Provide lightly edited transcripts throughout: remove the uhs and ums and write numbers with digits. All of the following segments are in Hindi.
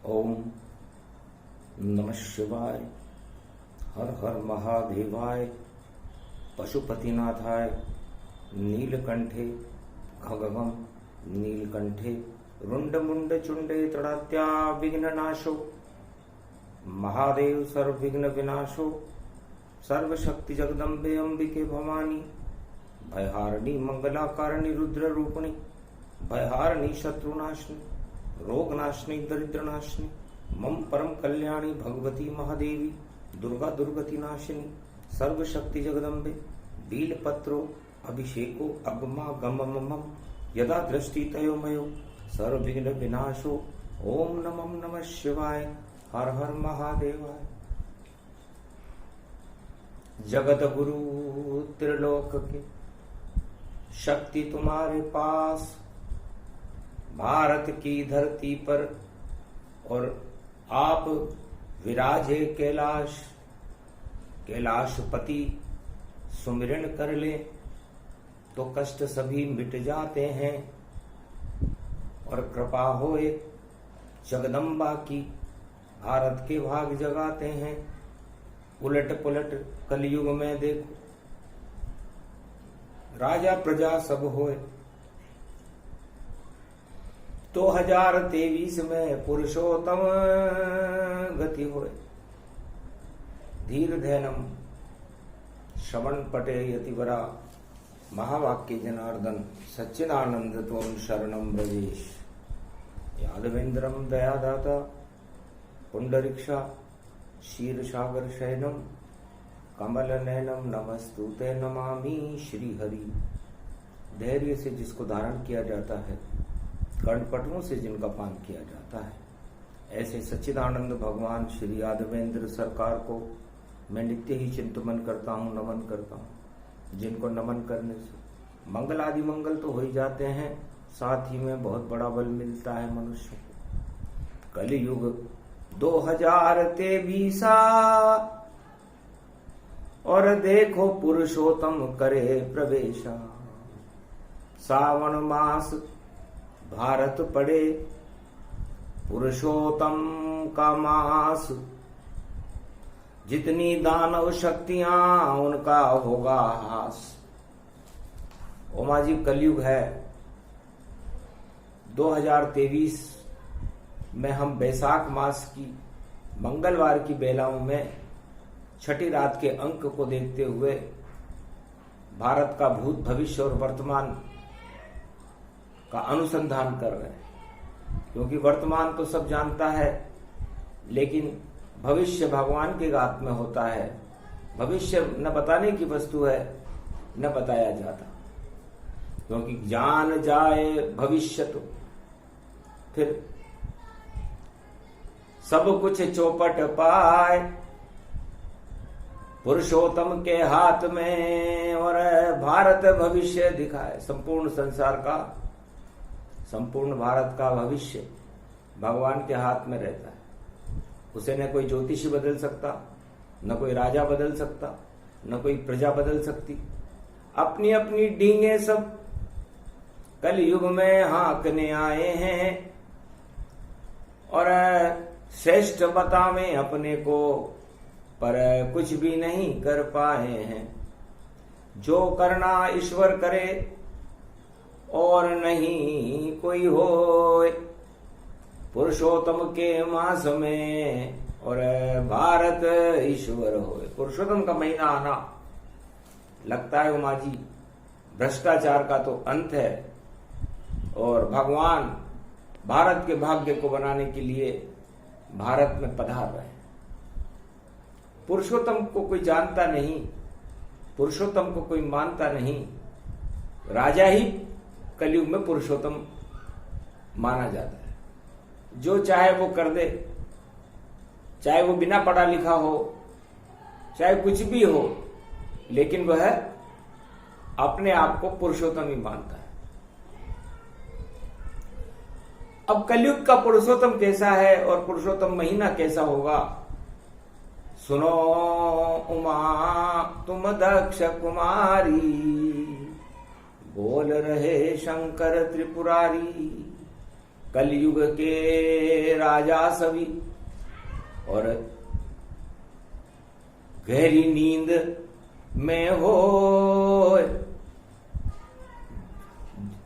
ओम नमः शिवाय। हर हर महादेवाय। पशुपतिनाथाय। नीलकंठे खगगम नीलकंठे रुंडमुंड चुंडे तड़ात्या विघ्ननाशो महादेव सर्वविघ्न विनाशो सर्वशक्ति जगदम्बे अंबिके भवानी भयहारिणी मंगलाकारिणी रुद्र रूपिणी भयहारिणी शत्रुनाशिनी रोगनाशिनी दरिद्रनाशिनी मम परम कल्याणी भगवती महादेवी दुर्गा दुर्गति नाशिनी सर्वशक्ति जगदम्बे बीलपत्रो अभिषेको अगमा गममम यदा दृष्टि तयो मयो सर्वविघ्न विनाशो ओम नमः नमः शिवाय। हर हर महादेवाय। जगत गुरु त्रिलोक के शक्ति तुम्हारे पास भारत की धरती पर और आप विराजे कैलाश कैलाशपति सुमिरन कर ले तो कष्ट सभी मिट जाते हैं और कृपा होए जगदम्बा की भारत के भाग जगाते हैं। उलट पुलट कलयुग में देखो राजा प्रजा सब होए 2023 में पुरुषोत्तम गति होए। धीर धैनम श्रवण पटे यतिवरा महावाक्य जनार्दन सच्चिदानंद त्वं शरणं ब्रजेश। यादवेन्द्रम दयादाता पुंडरीक्षा क्षीरसागर शयनम कमल नयनम नमस्तुते नमामि श्री हरि। धैर्य से जिसको धारण किया जाता है, कर्णपटुओं से जिनका पान किया जाता है, ऐसे सच्चिदानंद भगवान श्री यादवेंद्र सरकार को मैं नित्य ही चिंतन करता हूँ, नमन करता हूँ। जिनको नमन करने से मंगल आदि मंगल तो हो ही जाते हैं, साथ ही में बहुत बड़ा बल मिलता है मनुष्य को। कलियुग 2023 और देखो पुरुषोत्तम करे प्रवेशा। सावन मास भारत पड़े पुरुषोत्तम का मास। जितनी दानव शक्तियां उनका होगा हास। ओमा जी कलयुग है 2023 में हम बैसाख मास की मंगलवार की बेलाओं में छठी रात के अंक को देखते हुए भारत का भूत भविष्य और वर्तमान का अनुसंधान कर रहे हैं। क्योंकि वर्तमान तो सब जानता है, लेकिन भविष्य भगवान के हाथ में होता है। भविष्य न बताने की वस्तु है, न बताया जाता। क्योंकि जान जाए भविष्य तो फिर सब कुछ चौपट पाए। पुरुषोत्तम के हाथ में और भारत भविष्य दिखाए। संपूर्ण संसार का, संपूर्ण भारत का भविष्य भगवान के हाथ में रहता है। उसे न कोई ज्योतिषी बदल सकता, न कोई राजा बदल सकता, न कोई प्रजा बदल सकती। अपनी अपनी डींगे सब कलयुग में हाँकने आए हैं और श्रेष्ठ बतावें अपने को, पर कुछ भी नहीं कर पाए हैं। जो करना ईश्वर करे और नहीं कोई होए। पुरुषोत्तम के मास में और भारत ईश्वर होए। पुरुषोत्तम का महीना आना लगता है उमा जी भ्रष्टाचार का तो अंत है और भगवान भारत के भाग्य को बनाने के लिए भारत में पधार रहे हैं। पुरुषोत्तम को कोई जानता नहीं, पुरुषोत्तम को कोई मानता नहीं। राजा ही कलयुग में पुरुषोत्तम माना जाता है। जो चाहे वो कर दे, चाहे वो बिना पढ़ा लिखा हो, चाहे कुछ भी हो, लेकिन वह अपने आप को पुरुषोत्तम ही मानता है। अब कलयुग का पुरुषोत्तम कैसा है और पुरुषोत्तम महीना कैसा होगा, सुनो उमा तुम दक्ष कुमारी। बोल रहे शंकर त्रिपुरारी। कलयुग के राजा सभी, और गहरी नींद में हो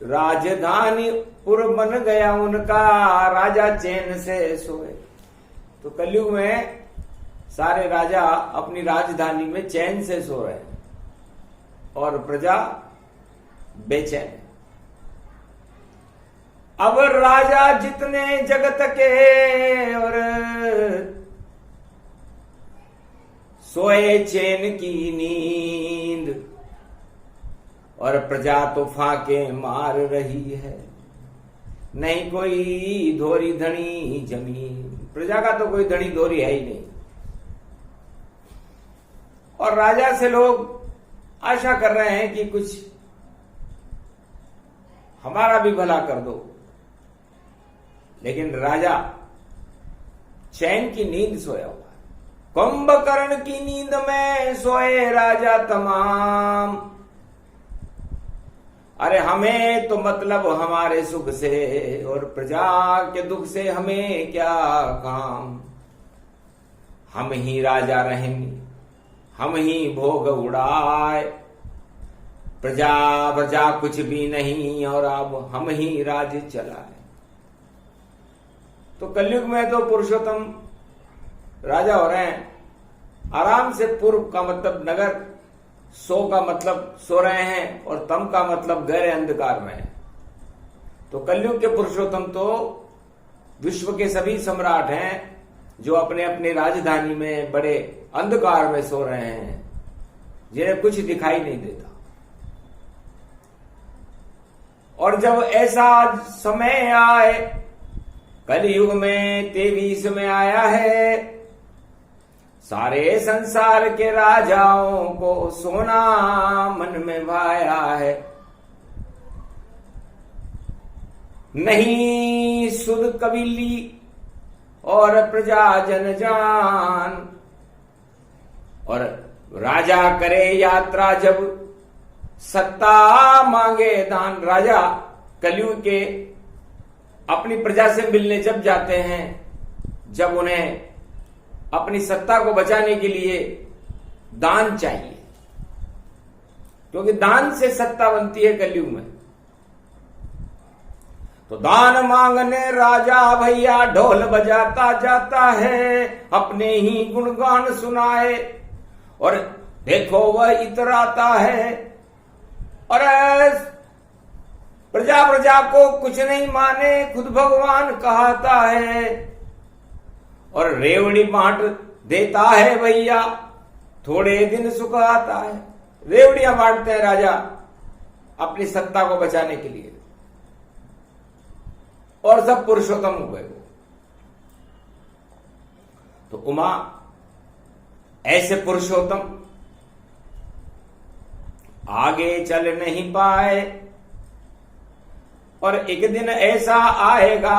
राजधानी पुर बन गया उनका, राजा चैन से सोए। तो कलयुग में सारे राजा अपनी राजधानी में चैन से सो रहे हैं और प्रजा बेचैन। अब राजा जितने जगत के और सोए चैन की नींद, और प्रजा तो फाके मार रही है, नहीं कोई धोरी धनी जमीन। प्रजा का तो कोई धनी धोरी है ही नहीं। और राजा से लोग आशा कर रहे हैं कि कुछ हमारा भी भला कर दो, लेकिन राजा चैन की नींद सोया हुआ है। कुंभकर्ण की नींद में सोए राजा तमाम, अरे हमें तो मतलब हमारे सुख से, और प्रजा के दुख से हमें क्या काम। हम ही राजा रहेंगे, हम ही भोग उड़ाए, प्रजा कुछ भी नहीं, और अब हम ही राज्य चलाए। तो कलयुग में तो पुरुषोत्तम राजा हो रहे हैं। आराम से पूर्व का मतलब नगर, सो का मतलब सो रहे हैं, और तम का मतलब गहरे अंधकार में है। तो कलयुग के पुरुषोत्तम तो विश्व के सभी सम्राट हैं जो अपने अपने राजधानी में बड़े अंधकार में सो रहे हैं, जिन्हें कुछ दिखाई नहीं देता। और जब ऐसा समय आए, कलयुग में 23 में आया है, सारे संसार के राजाओं को सोना मन में भाया है। नहीं सुध कबीली और प्रजा जन जान, और राजा करे यात्रा जब सत्ता मांगे दान। राजा कलयुग के अपनी प्रजा से मिलने जब जाते हैं, जब उन्हें अपनी सत्ता को बचाने के लिए दान चाहिए, क्योंकि दान से सत्ता बनती है कलयुग में। तो दान मांगने राजा भैया ढोल बजाता जाता है, अपने ही गुणगान सुनाए, और देखो वह इतराता है। और प्रजा को कुछ नहीं माने, खुद भगवान कहता है, और रेवड़ी बांट देता है भैया, थोड़े दिन सुख आता है। रेवड़ियां बांटते हैं राजा अपनी सत्ता को बचाने के लिए, और सब पुरुषोत्तम हुए। तो उमा ऐसे पुरुषोत्तम आगे चल नहीं पाए, और एक दिन ऐसा आएगा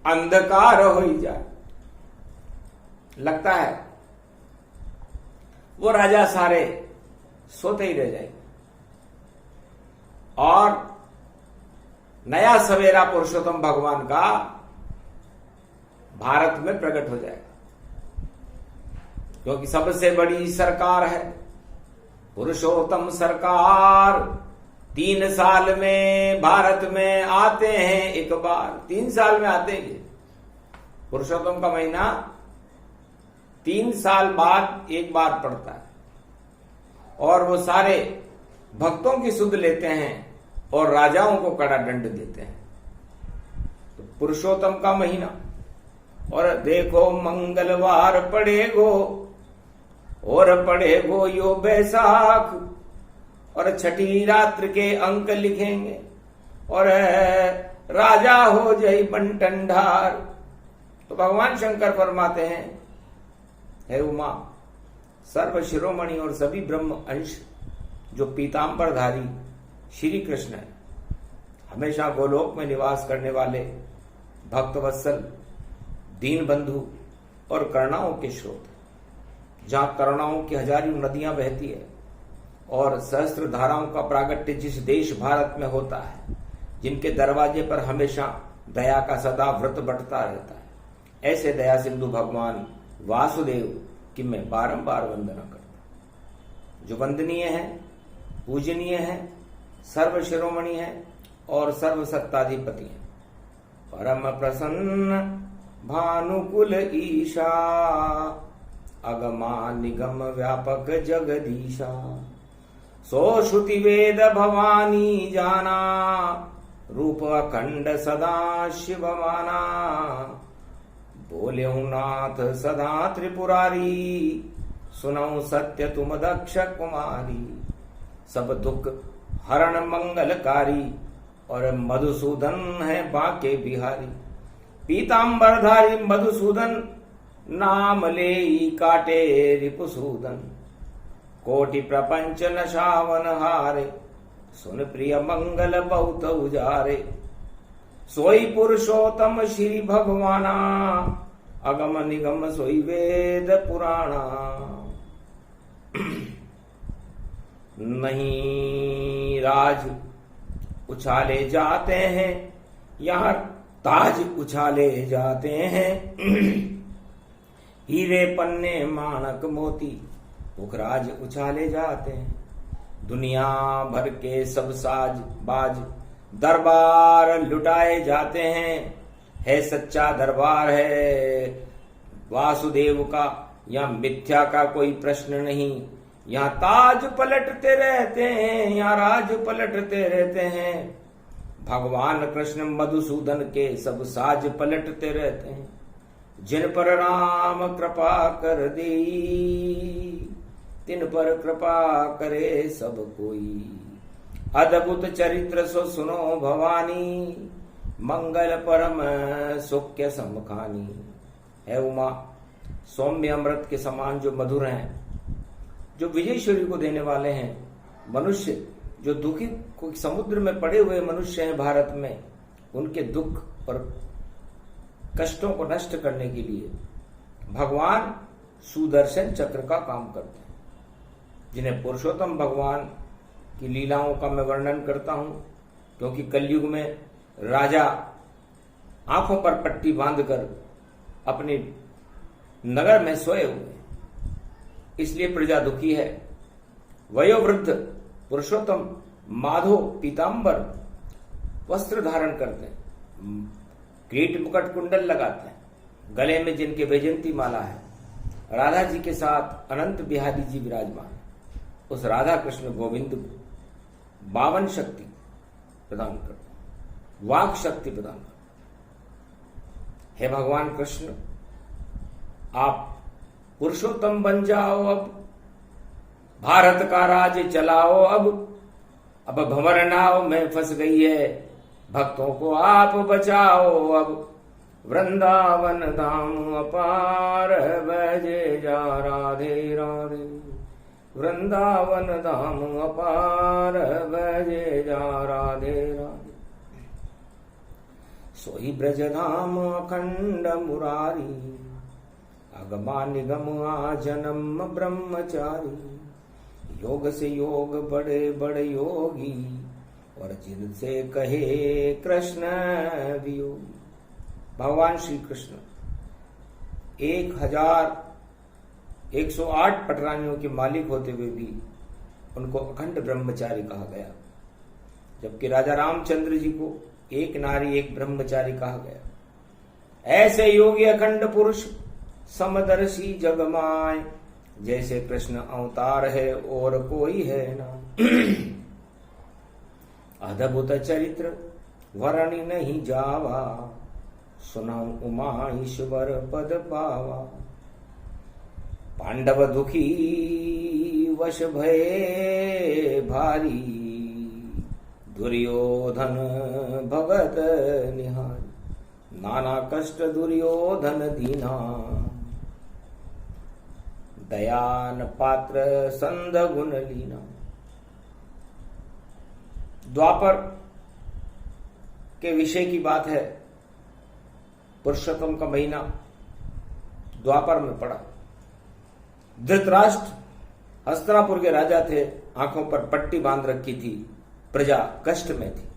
अंधकार हो ही जाए। लगता है वो राजा सारे सोते ही रह जाएंगे, और नया सवेरा पुरुषोत्तम भगवान का भारत में प्रकट हो जाएगा। क्योंकि सबसे बड़ी सरकार है पुरुषोत्तम सरकार। 3 साल में भारत में आते हैं एक बार, 3 साल में आते हैं। पुरुषोत्तम का महीना 3 साल बाद एक बार पड़ता है, और वो सारे भक्तों की सुध लेते हैं और राजाओं को कड़ा दंड देते हैं। तो पुरुषोत्तम का महीना, और देखो मंगलवार पड़ेगो, और पड़ेगो यो बैसाख, और छठी रात्र के अंक लिखेंगे, और राजा हो जाए बंटंडार। तो भगवान शंकर फरमाते हैं, हे उमा, सर्व शिरोमणि और सभी ब्रह्म अंश जो पीतांबरधारी श्री कृष्ण है, हमेशा गोलोक में निवास करने वाले भक्त वत्सल, दीन बंधु और करुणाओं के स्रोत, जहां करुणाओं की हजारों नदियां बहती है और सहस्त्र धाराओं का प्रागट्य जिस देश भारत में होता है, जिनके दरवाजे पर हमेशा दया का सदा व्रत बटता रहता है। ऐसे दया सिंधु भगवान वासुदेव की मैं बारंबार वंदना करता हूं, जो वंदनीय है, पूजनीय है, सर्व शिरोमणि है और सर्व सत्ताधिपति है। परम प्रसन्न भानुकुल ईशा, अगमा निगम व्यापक जगदीशा। सो श्रुति वेद भवानी जाना, रूप अखंड सदा शिव माना। बोले हूं नाथ सदा त्रिपुरारी, सुनऊ सत्य तुम दक्ष कुमारी। सब दुख हरण मंगलकारी, और मधुसूदन है बाके बिहारी। पीतांबरधारी मधुसूदन, नाम ले काटे रिपुसूदन। कोटि प्रपंच नशावन हारे, सुन प्रिय मंगल बहुत उजारे। सोई पुरुषोत्तम श्री भगवाना, अगम निगम सोई वेद पुराणा। नहीं राज उछाले जाते हैं, यहाँ ताज उछाले जाते हैं। हीरे पन्ने माणक मोती पुखराज उछाले जाते हैं। दुनिया भर के सब साज बाज दरबार लुटाए जाते हैं। है सच्चा दरबार है वासुदेव का, यहाँ मिथ्या का कोई प्रश्न नहीं। यहाँ ताज पलटते रहते हैं, यहाँ राज पलटते रहते हैं। भगवान कृष्ण मधुसूदन के सब साज पलटते रहते हैं। जिन पर राम कृपा कर दे, तिन पर कृपा करे सब कोई। अद्भुत चरित्र सो सुनो भवानी, मंगल परम सुख्य समखानी। है उमा सौम्य अमृत के समान जो मधुर हैं, जो विजयश्वरी को देने वाले हैं। मनुष्य जो दुखी समुद्र में पड़े हुए मनुष्य हैं भारत में, उनके दुख और कष्टों को नष्ट करने के लिए भगवान सुदर्शन चक्र का काम करते हैं, जिन्हें पुरुषोत्तम भगवान की लीलाओं का मैं वर्णन करता हूं। क्योंकि कलयुग में राजा आंखों पर पट्टी बांधकर अपने नगर में सोए हुए, इसलिए प्रजा दुखी है। वयोवृद्ध पुरुषोत्तम माधो पीतांबर वस्त्र धारण करते हैं, किरीट मुकुट कुंडल लगाते हैं, गले में जिनके वैजयंती माला है। राधा जी के साथ अनंत बिहारी जी विराजमान है। उस राधा कृष्ण गोविंद को 52 शक्ति प्रदान करते हैं, वाक शक्ति प्रदान करते हैं। हे भगवान कृष्ण, आप पुरुषोत्तम बन जाओ, अब भारत का राज चलाओ। अब भंवर नाव में फंस गई है, भक्तों को आप बचाओ। अब वृंदावन धाम अपार, बजे जा राधे राधे। वृंदावन धाम अपार, बजे जा राधे राधे। सोई ब्रज धाम अखंड मुरारी, अगमा निगम आ जन्म ब्रह्मचारी। योग से योग बड़े बड़े योगी, और जिनसे कहे कृष्ण वियोगी। भगवान श्री कृष्ण 1108 पटरानियों के मालिक होते हुए भी उनको अखंड ब्रह्मचारी कहा गया, जबकि राजा रामचंद्र जी को एक नारी एक ब्रह्मचारी कहा गया। ऐसे योगी अखंड पुरुष समदर्शी जगमाय, जैसे कृष्ण अवतार है और कोई है ना। अद्भुत चरित्र वर्णि नहीं जावा, सुनाऊं उमा ईश्वर पद पावा। पांडव दुखी वश भये भारी, दुर्योधन भगत निहारी। नाना कष्ट दुर्योधन दीना, दयान पात्र संद गुण लीना। द्वापर के विषय की बात है। पुरुषोत्तम का महीना द्वापर में पड़ा। धृतराष्ट्र हस्तिनापुर के राजा थे, आंखों पर पट्टी बांध रखी थी, प्रजा कष्ट में थी।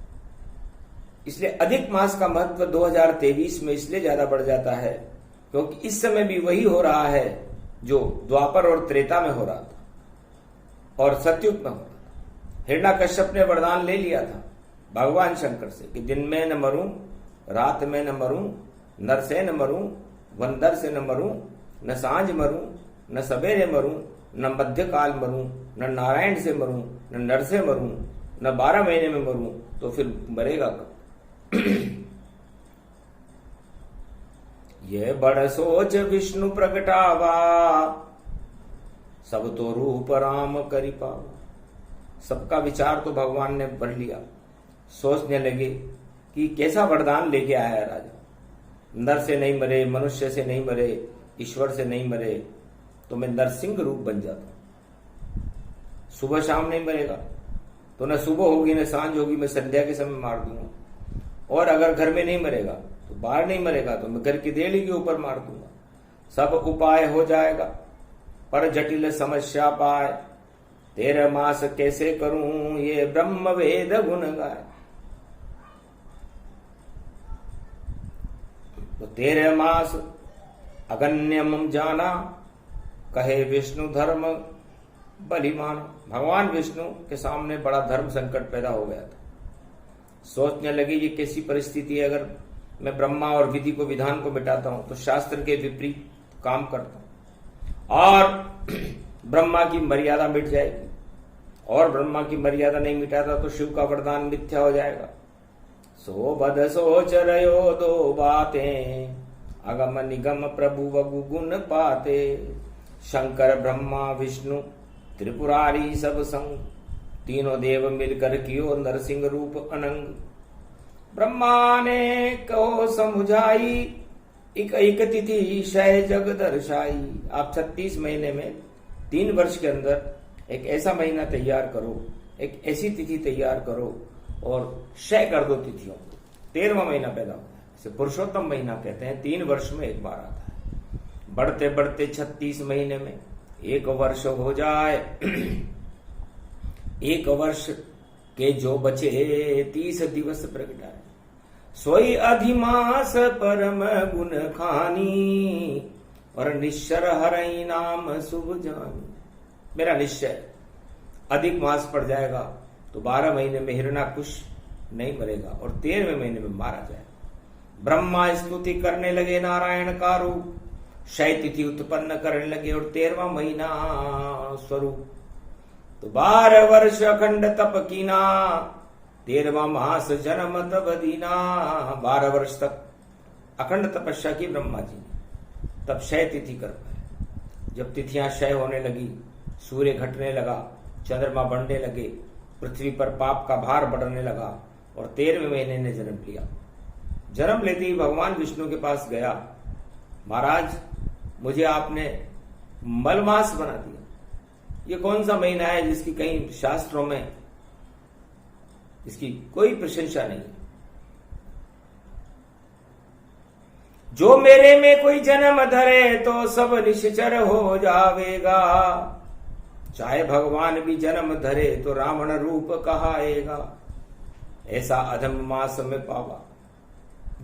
इसलिए अधिक मास का महत्व 2023 में इसलिए ज्यादा बढ़ जाता है क्योंकि इस समय भी वही हो रहा है जो द्वापर और त्रेता में हो रहा था और सतयुग में हो रहा था। हिरण्याकश्यप ने वरदान ले लिया था भगवान शंकर से कि दिन में न मरूं, रात में न मरूं, नर से न मरूं, बंदर से न मरूं, न सांझ मरूं, न सवेरे मरूं, न मध्य काल मरूं, न नारायण से मरूं, न नर से मरूं, न 12 महीने में मरूं, तो फिर मरेगा कब? ये बड़ सोच विष्णु प्रगटावा, सब तो रूप राम करी पावा। सबका विचार तो भगवान ने पढ़ लिया। सोचने लगे कि कैसा वरदान लेके आया है राजा, नर से नहीं मरे, मनुष्य से नहीं मरे, ईश्वर से नहीं मरे, तो मैं नरसिंह रूप बन जाता हूं। सुबह शाम नहीं मरेगा तो न सुबह होगी न सांझ होगी, मैं संध्या के समय मार दूंगा। और अगर घर में नहीं मरेगा तो बाहर नहीं मरेगा तो मैं घर की देली के ऊपर मार दूंगा। सब उपाय हो जाएगा पर जटिल समस्या पाए, 13 मास कैसे करूं ये ब्रह्म वेद गुण गाए। तो 13 मास अगण्यम जाना, कहे विष्णु धर्म बलिमाना। भगवान विष्णु के सामने बड़ा धर्म संकट पैदा हो गया था। सोचने लगी ये कैसी परिस्थिति है, अगर मैं ब्रह्मा और विधि को विधान को मिटाता हूं तो शास्त्र के विपरीत काम करता हूं और ब्रह्मा की मर्यादा मिट जाएगी, और ब्रह्मा की मर्यादा नहीं मिटाता तो शिव का वरदान मिथ्या हो जाएगा। सो बद सोच रयो दो बातें, अगम निगम प्रभु वगु गुण पाते। शंकर ब्रह्मा विष्णु त्रिपुरारी सब संग, तीनों देव मिलकर कियो नरसिंह रूप अनंग। ब्रह्मा ने कहो समुझाई, एक तिथि शय जग दर्शाई। आप 36 महीने में 3 वर्ष के अंदर एक ऐसा महीना तैयार करो, एक ऐसी तिथि तैयार करो और क्षय कर दो तिथियों को। 13वां महीना पैदा होता है, इसे पुरुषोत्तम महीना कहते हैं। 3 वर्ष में एक बार आता है। बढ़ते बढ़ते 36 महीने में 1 वर्ष हो जाए। 1 वर्ष के जो बचे 30 दिवस प्रगटाए। सोई अधिमास परम गुण खानी, और निश्चर हरई नाम शुभ जानी। मेरा निश्चय अधिक मास पड़ जाएगा तो 12 महीने में हिरण्याकुश नहीं मरेगा और 13वें महीने में मारा जाएगा। ब्रह्मा स्तुति करने लगे नारायण का रूप, क्षय तिथि उत्पन्न करने लगे और 13वां महीना स्वरूप। तो 12 वर्ष अखंड तप कीना, 13वां मास जन्म तब दीना। 12 वर्ष तक अखंड तपस्या की ब्रह्मा जी ने, तब क्षय तिथि कर पाए। जब तिथियां क्षय होने लगी, सूर्य घटने लगा, चंद्रमा बढ़ने लगे, पृथ्वी पर पाप का भार बढ़ने लगा और 13वें महीने ने जन्म लिया। जन्म लेते ही भगवान विष्णु के पास गया, महाराज मुझे आपने मलमास बना दिया। ये कौन सा महीना है जिसकी कहीं शास्त्रों में इसकी कोई प्रशंसा नहीं। जो मेरे में कोई जन्म धरे तो सब निश्चर हो जावेगा, चाहे भगवान भी जन्म धरे तो रावण रूप कहाएगा। ऐसा अधम मास में पावा,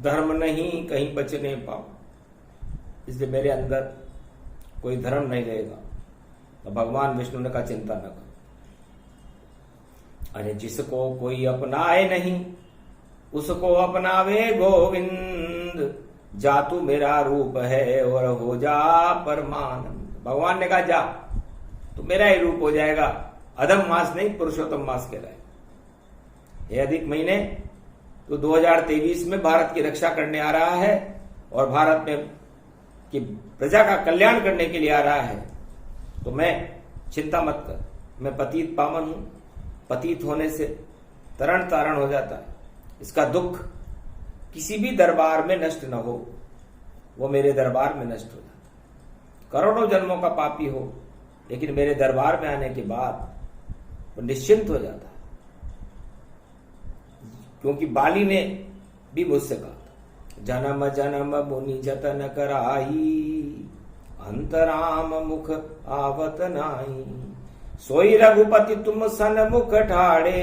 धर्म नहीं कहीं बचने पावा। इसलिए मेरे अंदर कोई धर्म नहीं रहेगा। तो भगवान विष्णु ने कहा चिंता न करो, अरे जिसको कोई अपनाए नहीं उसको अपनावे गोविंद। जातु मेरा रूप है और हो जा परमानंद। भगवान ने कहा जा, तो मेरा ही रूप हो जाएगा। अधम मास नहीं, पुरुषोत्तम मास कहलाएगा। ये अधिक महीने तो 2023 में भारत की रक्षा करने आ रहा है और भारत में कि प्रजा का कल्याण करने के लिए आ रहा है। तो मैं चिंता मत कर, मैं पतित पावन हूं। पतित होने से तरण तारण हो जाता है। इसका दुख किसी भी दरबार में नष्ट न हो, वो मेरे दरबार में नष्ट हो जाता है। करोड़ों जन्मों का पापी हो, लेकिन मेरे दरबार में आने के बाद वो निश्चिंत हो जाता है। क्योंकि बाली ने भी मुझसे कहा था, जन्म जन्म मुनि जतन कराई, अंतराम मुख आवत नाई। सोई रघुपति तुम सन मुख ठाड़े,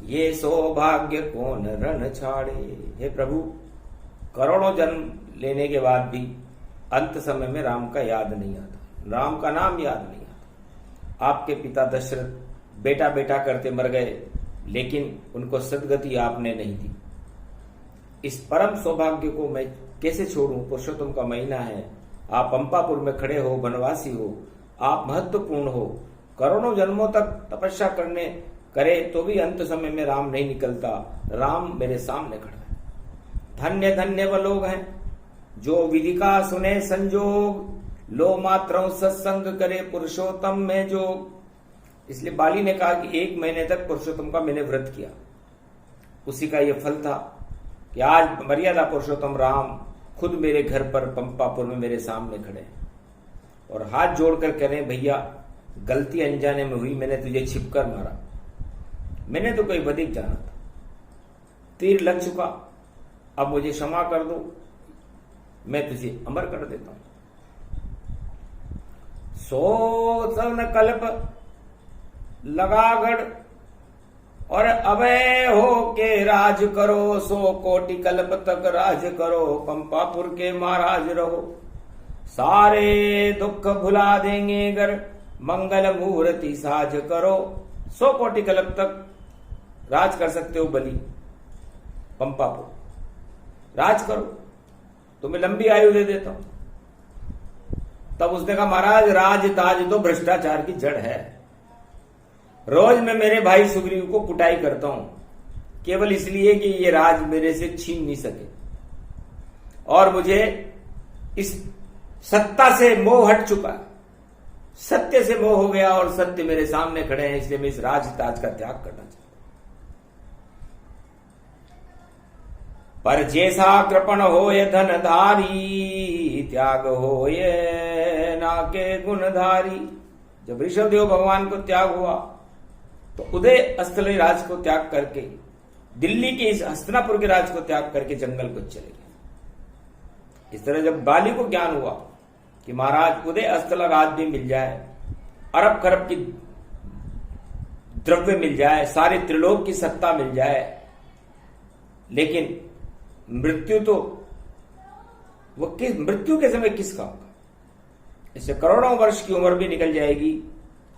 ये सौभाग्य कौन रण छाड़े। हे प्रभु, करोड़ों जन्म लेने के बाद भी अंत समय में राम का याद नहीं आता, राम का नाम याद नहीं आता। आपके पिता दशरथ बेटा बेटा करते मर गए, लेकिन उनको सदगति आपने नहीं दी। इस परम सौभाग्य को मैं कैसे छोड़ूं? पुरुषोत्तम का महीना है, आप पंपापुर में खड़े हो, वनवासी हो, आप महत्वपूर्ण हो, करोड़ों जन्मों तक तपस्या करे तो भी अंत समय में राम नहीं निकलता। राम मेरे सामने खड़ा है। धन्य धन्य वो लोग हैं जो विधि का सुने संजोग, लो मात्रों सत्संग करे पुरुषोत्तम में जोग। इसलिए बाली ने कहा कि 1 महीने तक पुरुषोत्तम का मैंने व्रत किया, उसी का यह फल था कि आज मर्यादा पुरुषोत्तम राम खुद मेरे घर पर पंपापुर में मेरे सामने खड़े हैं और हाथ जोड़कर कह रहे हैं, भैया गलती अनजाने में हुई, मैंने तुझे छिपकर मारा, मैंने तो कोई बधिक जाना था, तीर लग चुका, अब मुझे क्षमा कर दो, मैं तुझे अमर कर देता हूं। सो सन कल्प लगागढ़ और अभय हो के राज करो, 100 कोटि कल्प तक राज करो, पंपापुर के महाराज रहो, सारे दुख भुला देंगे गर मंगल मूर्ति साज करो। 100 कोटि कल्प तक राज कर सकते हो बलि, पंपापुर राज करो, तुम्हें लंबी आयु दे देता हूं। तब उसने कहा, महाराज राज ताज तो भ्रष्टाचार की जड़ है, रोज मैं मेरे भाई सुग्रीव को कुटाई करता हूं केवल इसलिए कि ये राज मेरे से छीन नहीं सके, और मुझे इस सत्ता से मोह हट चुका, सत्य से मोह हो गया और सत्य मेरे सामने खड़े हैं, इसलिए मैं इस राज ताज का त्याग करना चाहता हूं। पर जैसा कृपण हो ये धनधारी, त्याग हो ये नाके गुणधारी। जब ऋषभदेव भगवान को त्याग हुआ तो उदय अस्थल राज को त्याग करके, दिल्ली के इस हस्तिनापुर के राज को त्याग करके जंगल को चले गए। इस तरह जब बाली को ज्ञान हुआ कि महाराज उदय अस्थल राज भी मिल जाए, अरब खरब की द्रव्य मिल जाए, सारे त्रिलोक की सत्ता मिल जाए, लेकिन मृत्यु तो वो मृत्यु के समय किसका होगा? इससे करोड़ों वर्ष की उम्र भी निकल जाएगी,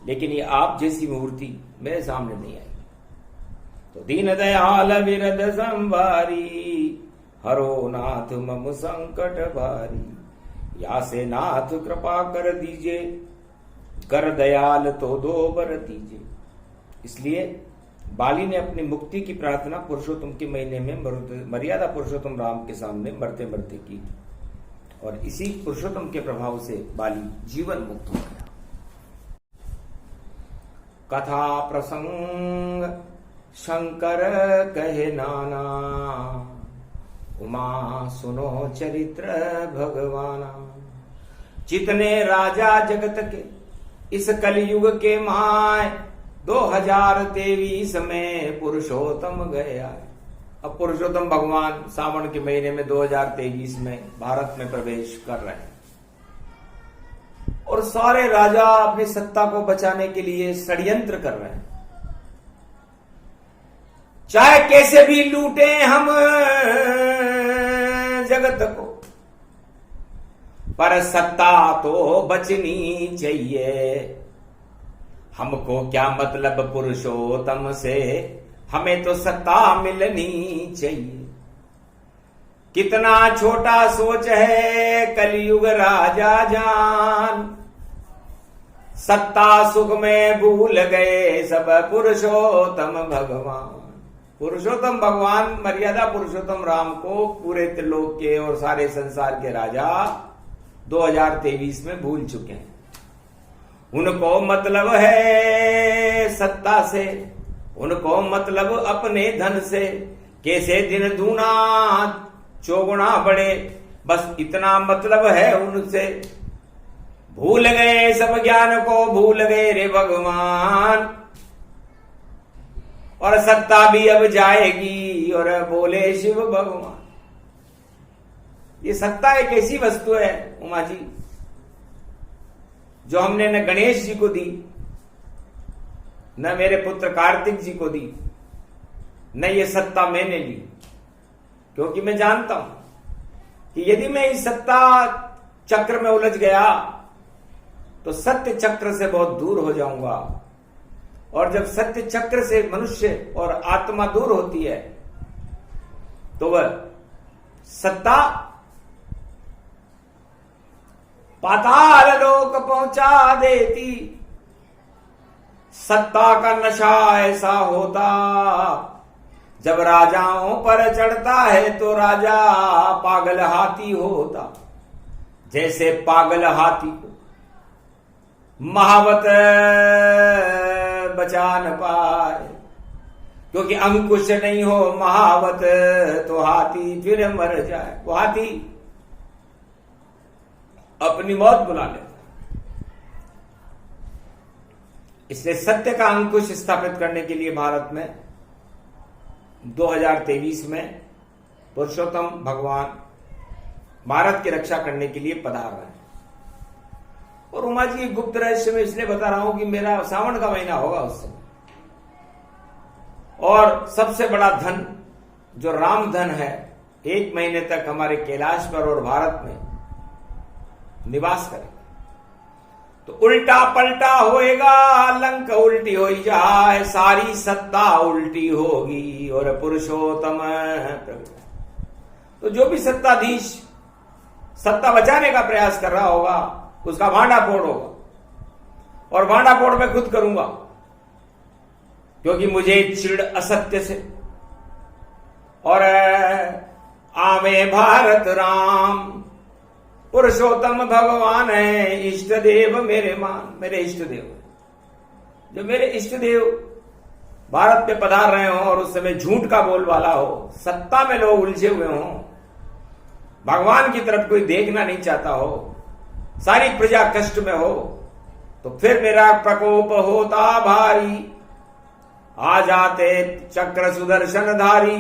लेकिन ये आप जैसी मूर्ति मेरे सामने नहीं आएगी। तो दीन दयाल विरद संवारी, हरो नाथ मम संकट भारी, या से नाथ कृपा कर दीजिए, कर दयाल तो दो बर दीजिए। इसलिए बाली ने अपनी मुक्ति की प्रार्थना पुरुषोत्तम के महीने में मर्यादा पुरुषोत्तम राम के सामने मरते मरते की, और इसी पुरुषोत्तम के प्रभाव से बाली जीवन मुक्त हो गया। कथा प्रसंग शंकर कहे नाना, उमा सुनो चरित्र भगवाना। जितने राजा जगत के इस कलयुग के माय, 2023 में पुरुषोत्तम गया। अब पुरुषोत्तम भगवान सावन के महीने में 2023 में भारत में प्रवेश कर रहे हैं, और सारे राजा अपनी सत्ता को बचाने के लिए षड्यंत्र कर रहे हैं। चाहे कैसे भी लूटे हम जगत को, पर सत्ता तो बचनी चाहिए। हमको क्या मतलब पुरुषोत्तम से, हमें तो सत्ता मिलनी चाहिए। कितना छोटा सोच है कलयुग राजा जान, सत्ता सुख में भूल गए सब पुरुषोत्तम भगवान। पुरुषोत्तम भगवान मर्यादा पुरुषोत्तम राम को पूरे त्रिलोक के और सारे संसार के राजा 2023 में भूल चुके हैं। उनको मतलब है सत्ता से, उनको मतलब अपने धन से, कैसे दिन दूना चौगुना बढ़े, बस इतना मतलब है उनसे। भूल गए सब ज्ञान को, भूल गए रे भगवान, और सत्ता भी अब जाएगी और बोले शिव भगवान। ये सत्ता एक ऐसी वस्तु है उमा जी, जो हमने न गणेश जी को दी, न मेरे पुत्र कार्तिक जी को दी, न ये सत्ता मैंने ली, क्योंकि मैं जानता हूं कि यदि मैं इस सत्ता चक्र में उलझ गया तो सत्य चक्र से बहुत दूर हो जाऊंगा। और जब सत्य चक्र से मनुष्य और आत्मा दूर होती है तो वह सत्ता पाताल लोक पहुंचा देती। सत्ता का नशा ऐसा होता, जब राजाओं पर चढ़ता है तो राजा पागल हाथी होता। जैसे पागल हाथी को महावत बचा न पाए, क्योंकि अंकुश नहीं हो महावत तो हाथी फिर मर जाए। वो हाथी अपनी मौत बुला लेता। इसलिए सत्य का अंकुश स्थापित करने के लिए भारत में 2023 में पुरुषोत्तम भगवान भारत की रक्षा करने के लिए पधार रहे हैं। और उमा जी की गुप्त रहस्य में इसलिए बता रहा हूं कि मेरा सावन का महीना होगा उस समय, और सबसे बड़ा धन जो राम धन है 1 महीने तक हमारे कैलाश पर और भारत में निवास करेगा। तो उल्टा पलटा होएगा, लंक उल्टी हो जाए, सारी सत्ता उल्टी होगी और पुरुषोत्तम प्रगट। तो जो भी सत्ताधीश सत्ता बचाने का प्रयास कर रहा होगा उसका भांडा फोड़ होगा, और भांडा फोड़ मैं खुद करूंगा, क्योंकि मुझे चिड़ असत्य से। और आवे भारत राम पुरुषोत्तम भगवान है, इष्ट देव मेरे मान, मेरे इष्ट देव। जो मेरे इष्ट देव भारत पे पधार रहे हो और उस समय झूठ का बोलबाला हो, सत्ता में लोग उलझे हुए हो, भगवान की तरफ कोई देखना नहीं चाहता हो, सारी प्रजा कष्ट में हो, तो फिर मेरा प्रकोप होता भारी। आ जाते चक्र सुदर्शन धारी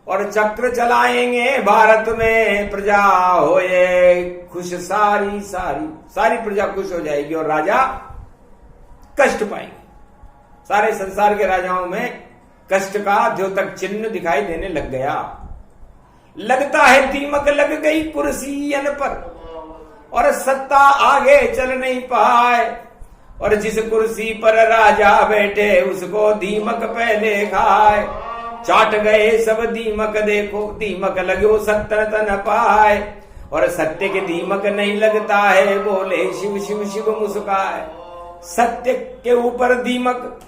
और चक्र चलाएंगे भारत में, प्रजा होए खुश सारी सारी, सारी प्रजा खुश हो जाएगी और राजा कष्ट पाएंगे। सारे संसार के राजाओं में कष्ट का द्योतक चिन्ह दिखाई देने लग गया। लगता है दीमक लग गई कुर्सियन पर और सत्ता आगे चल नहीं पाए, और जिस कुर्सी पर राजा बैठे उसको दीमक पहले खाए। चाट गए सब दीमक, देखो दीमक लगो सत्य तन पाए, और सत्य के दीमक नहीं लगता है, बोले शिव शिव शिव मुस्काए। सत्य के ऊपर दीमक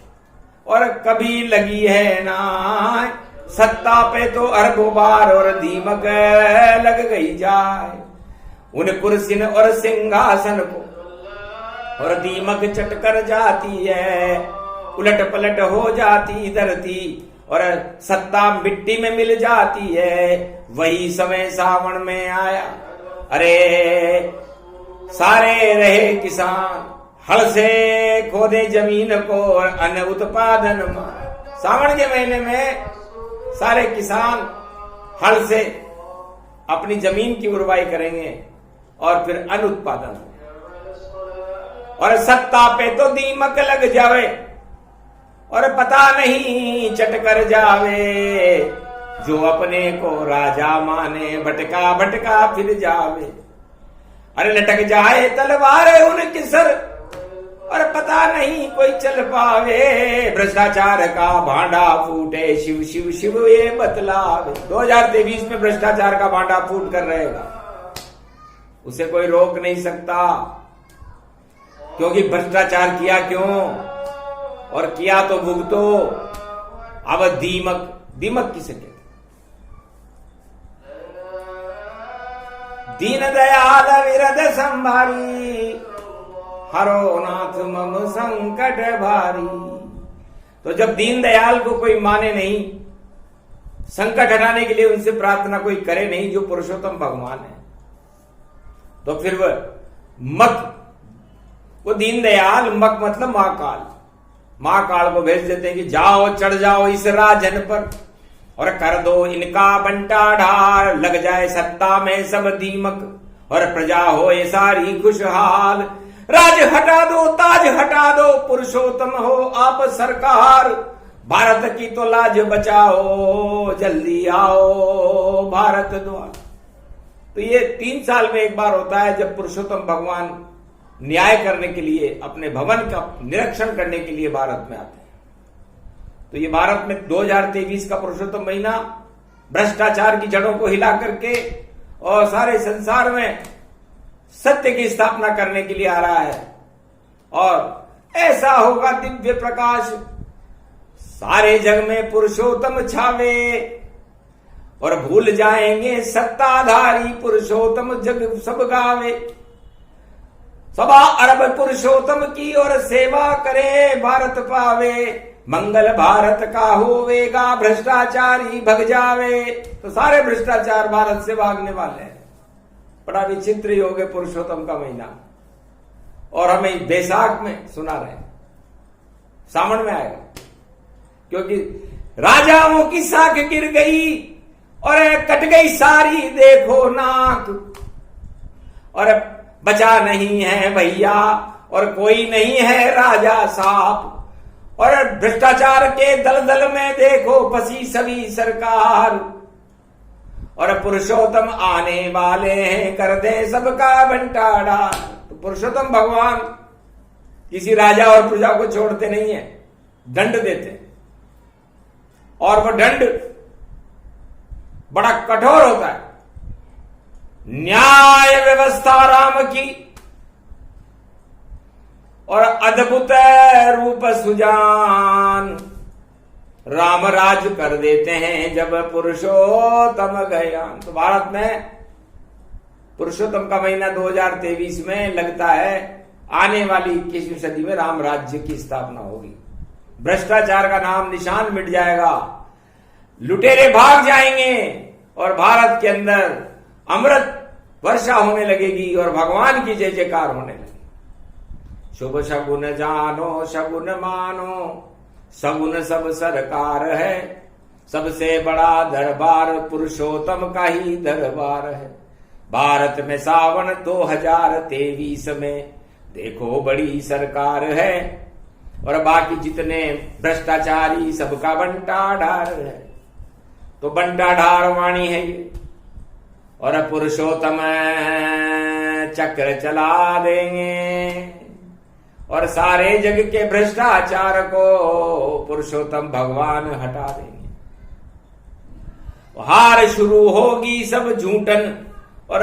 और कभी लगी है ना, सत्ता पे तो अरबों बार और दीमक लग गई जाए। उन कुर्सी और सिंहासन को और दीमक चटकर जाती है, उलट पलट हो जाती धरती और सत्ता मिट्टी में मिल जाती है। वही समय सावन में आया, अरे सारे रहे किसान, हल से खोदे जमीन को और अन्न उत्पादन में। सावन के महीने में सारे किसान हल से अपनी जमीन की उर्वाई करेंगे और फिर अन्न उत्पादन, और सत्ता पे तो दीमक लग जावे और पता नहीं चटकर जावे। जो अपने को राजा माने भटका भटका फिर जावे। अरे लटक जाए तलवार उनके सर और पता नहीं कोई चल पावे। भ्रष्टाचार का भांडा फूटे शिव शिव शिव ये बतलावे। 2023 में भ्रष्टाचार का भांडा फूट कर रहेगा, उसे कोई रोक नहीं सकता, क्योंकि भ्रष्टाचार किया क्यों और किया तो भुगतो। अब दीमक, दीमक किसे कहते? दीन दयाल विरद संभारी, हरो नाथ मम संकट भारी। तो जब दीन दयाल को कोई माने नहीं, संकट हटाने के लिए उनसे प्रार्थना कोई करे नहीं, जो पुरुषोत्तम भगवान है, तो फिर वो दीन दयाल, मक मतलब महाकाल, महाकाल को भेज देते हैं कि जाओ चढ़ जाओ इस राजन पर और कर दो इनका बंटा ढाल। लग जाए सत्ता में सब दीमक और प्रजा हो ये सारी खुशहाल। राज हटा दो ताज हटा दो, पुरुषोत्तम हो आप सरकार। भारत की तो लाज बचाओ, जल्दी आओ भारत द्वार। तो ये 3 साल में एक बार होता है जब पुरुषोत्तम भगवान न्याय करने के लिए, अपने भवन का निरीक्षण करने के लिए भारत में आते हैं। तो ये भारत में 2023 का पुरुषोत्तम महीना भ्रष्टाचार की जड़ों को हिला करके और सारे संसार में सत्य की स्थापना करने के लिए आ रहा है। और ऐसा होगा दिव्य प्रकाश, सारे जग में पुरुषोत्तम छावे और भूल जाएंगे सत्ताधारी, पुरुषोत्तम जग सब गावे। सवा अरब पुरुषोत्तम की और सेवा करे, भारत पावे मंगल भारत का होवेगा, भ्रष्टाचारी भग जावे। तो सारे भ्रष्टाचार भारत से भागने वाले हैं। बड़ा विचित्र योग है पुरुषोत्तम का महीना, और हमें बैसाख में सुना रहे, सावन में आएगा, क्योंकि राजाओं की साख गिर गई और कट गई सारी देखो नाक, और बचा नहीं है भैया और कोई नहीं है राजा साहब, और भ्रष्टाचार के दलदल में देखो फंसी सभी सरकार, और पुरुषोत्तम आने वाले हैं कर दे सबका बंटारा। तो पुरुषोत्तम भगवान किसी राजा और प्रजा को छोड़ते नहीं है, दंड देते हैं, और वह दंड बड़ा कठोर होता है। न्याय व्यवस्था राम की और अद्भुत रूप सुजान, राम राज कर देते हैं जब पुरुषोत्तम गयान। तो भारत में पुरुषोत्तम का महीना 2023 में लगता है आने वाली 21वीं सदी में राम राज्य की स्थापना होगी। भ्रष्टाचार का नाम निशान मिट जाएगा, लुटेरे भाग जाएंगे और भारत के अंदर अमृत वर्षा होने लगेगी और भगवान की जय जयकार होने लगेगी। शुभ शगुन जानो शगुन मानो, सगुन सब सरकार है, सबसे बड़ा दरबार पुरुषोत्तम का ही दरबार है। भारत में सावन 2023 में देखो बड़ी सरकार है, और बाकी जितने भ्रष्टाचारी सबका बंटाढार है। तो बंटाढार वाणी है ये, और पुरुषोत्तम चक्र चला देंगे और सारे जग के भ्रष्टाचार को पुरुषोत्तम भगवान हटा देंगे। हार शुरू होगी सब झूठन, और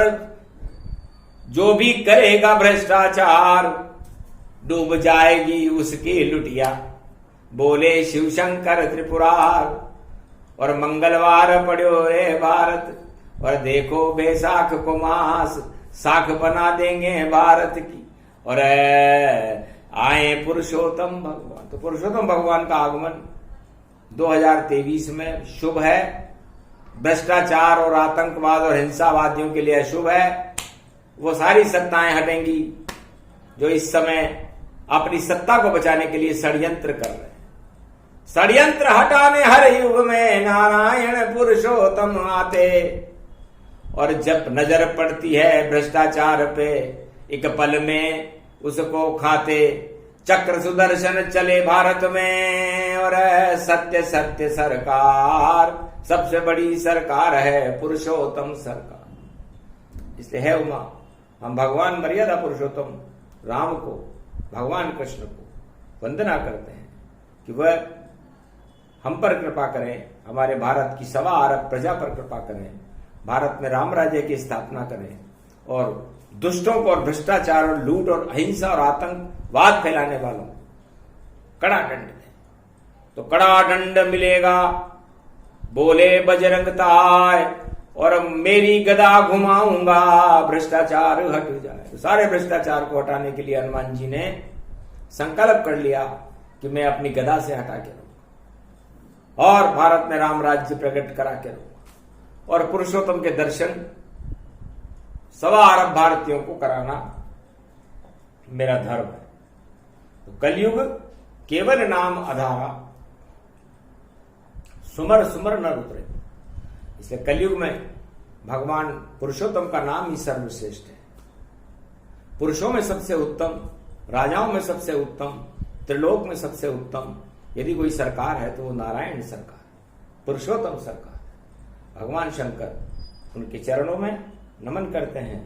जो भी करेगा भ्रष्टाचार डूब जाएगी उसकी लुटिया, बोले शिव शंकर त्रिपुरार। और मंगलवार पड़ो रे भारत, और देखो बैसाख को मास, साख बना देंगे भारत की, और आए पुरुषोत्तम भगवान। तो पुरुषोत्तम भगवान का आगमन 2023 में शुभ है। भ्रष्टाचार और आतंकवाद और हिंसावादियों के लिए अशुभ है। वो सारी सत्ताएं हटेंगी जो इस समय अपनी सत्ता को बचाने के लिए षड्यंत्र कर रहे हैं। षड्यंत्र हटाने हर युग में नारायण पुरुषोत्तम आते, और जब नजर पड़ती है भ्रष्टाचार पे एक पल में उसको खाते। चक्र सुदर्शन चले भारत में, और सत्य सत्य सरकार सबसे बड़ी सरकार है पुरुषोत्तम सरकार। इसलिए है उमा, हम भगवान मर्यादा पुरुषोत्तम राम को, भगवान कृष्ण को वंदना करते हैं कि वह हम पर कृपा करें, हमारे भारत की 1.25 अरब प्रजा पर कृपा करें, भारत में राम राज्य की स्थापना करें, और दुष्टों को और भ्रष्टाचार और लूट और अहिंसा और आतंकवाद फैलाने वालों कड़ा दंड दें। तो कड़ा दंड मिलेगा, बोले बजरंग ताय, और मेरी गदा घुमाऊंगा भ्रष्टाचार हट जाए। तो सारे भ्रष्टाचार को हटाने के लिए हनुमान जी ने संकल्प कर लिया कि मैं अपनी गदा से हटा के रहूंगा और भारत में राम राज्य प्रकट करा के रहूंगा, और पुरुषोत्तम के दर्शन 1.25 अरब भारतीयों को कराना मेरा धर्म है। तो कलयुग केवल नाम आधारा, सुमर सुमर न उतरे। इसलिए कलयुग में भगवान पुरुषोत्तम का नाम ही सर्वश्रेष्ठ है। पुरुषों में सबसे उत्तम, राजाओं में सबसे उत्तम, त्रिलोक में सबसे उत्तम, यदि कोई सरकार है तो वो नारायण सरकार, पुरुषोत्तम सरकार, भगवान शंकर, उनके चरणों में नमन करते हैं,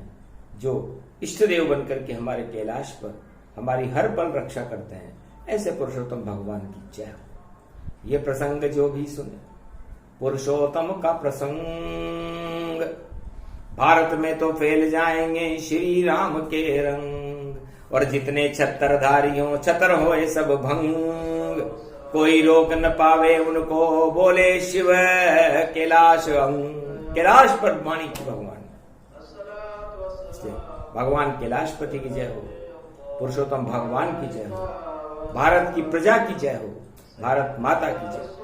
जो इष्ट देव बनकर के हमारे कैलाश पर हमारी हर पल रक्षा करते हैं। ऐसे पुरुषोत्तम भगवान की जय हो। ये प्रसंग जो भी सुने, पुरुषोत्तम का प्रसंग, भारत में तो फैल जाएंगे श्री राम के रंग, और जितने छत्रधारियों छतर होए सब भंग, कोई रोक न पावे उनको, बोले शिव कैलाश अंग। कैलाश पर वाणी की भगवान, भगवान कैलाशपति की जय हो, पुरुषोत्तम भगवान की जय हो, भारत की प्रजा की जय हो, भारत माता की जय हो।